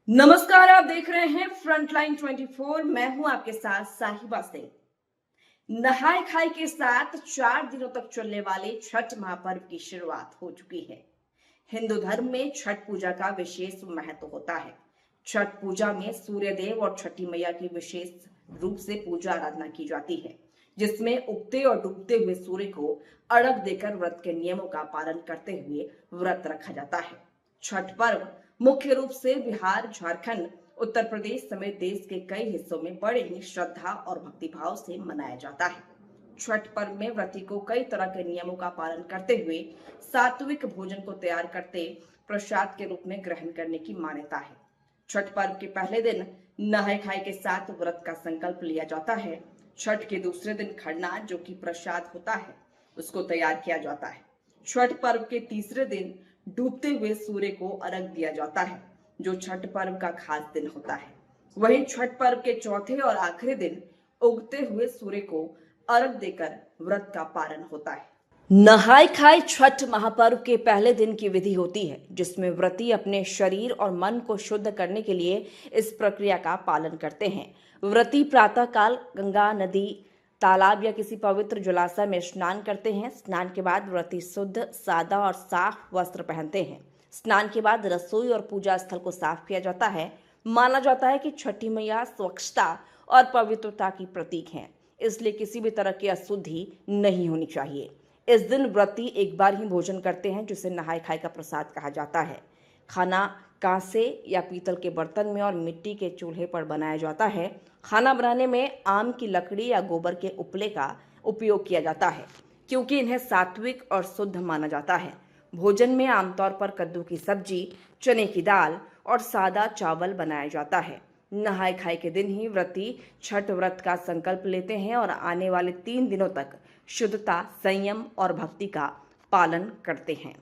नमस्कार, आप देख रहे हैं फ्रंटलाइन 24। मैं हूं आपके साथ साहिबा सिंह। नहाय खाए के साथ 4 दिनों तक चलने वाले छठ महापर्व की शुरुआत हो चुकी है। हिंदू धर्म में छठ पूजा का विशेष महत्व होता है। छठ पूजा में सूर्य देव और छठी मैया की विशेष रूप से पूजा आराधना की जाती है, जिसमें उगते और डूबते हुए सूर्य को अर्घ देकर व्रत के नियमों का पालन करते हुए व्रत रखा जाता है। छठ पर्व मुख्य रूप से बिहार, झारखंड, उत्तर प्रदेश समेत देश के कई हिस्सों में बड़े ही श्रद्धा और भक्तिभाव से मनाया जाता है। छठ पर्व में व्रती को कई तरह के नियमों का पालन करते हुए सात्विक भोजन को तैयार करते प्रसाद के रूप में ग्रहण करने की मान्यता है। छठ पर्व के पहले दिन नहाय खाए के साथ व्रत का संकल्प लिया जाता है। छठ के दूसरे दिन खरना, जो कि प्रसाद होता है, उसको तैयार किया जाता है। छठ पर्व के तीसरे दिन डूबते हुए सूर्य को अर्घ दिया जाता है, जो छठ पर्व का खास दिन होता है। वहीं छठ पर्व के चौथे और आखिरी दिन उगते हुए सूर्य को अर्घ देकर व्रत का पालन होता है। नहाय खाए छठ महापर्व के पहले दिन की विधि होती है, जिसमें व्रती अपने शरीर और मन को शुद्ध करने के लिए इस प्रक्रिया का पालन करते हैं। व्रती प्रातःकाल गंगा, नदी, तालाब या किसी पवित्र जलाशय में स्नान करते हैं। स्नान के बाद व्रती शुद्ध, सादा और साफ वस्त्र पहनते हैं। स्नान के बाद रसोई और पूजा स्थल को साफ किया जाता है। माना जाता है कि छठी मैया स्वच्छता और पवित्रता की प्रतीक हैं, इसलिए किसी भी तरह की अशुद्धि नहीं होनी चाहिए। इस दिन व्रती एक बार ही भोजन करते हैं, जिसे नहाय खाए का प्रसाद कहा जाता है। खाना कांसे या पीतल के बर्तन में और मिट्टी के चूल्हे पर बनाया जाता है। खाना बनाने में आम की लकड़ी या गोबर के उपले का उपयोग किया जाता है, क्योंकि इन्हें सात्विक और शुद्ध माना जाता है। भोजन में आमतौर पर कद्दू की सब्जी, चने की दाल और सादा चावल बनाया जाता है। नहाय खाए के दिन ही व्रती छठ व्रत का संकल्प लेते हैं और आने वाले 3 दिनों तक शुद्धता, संयम और भक्ति का पालन करते हैं।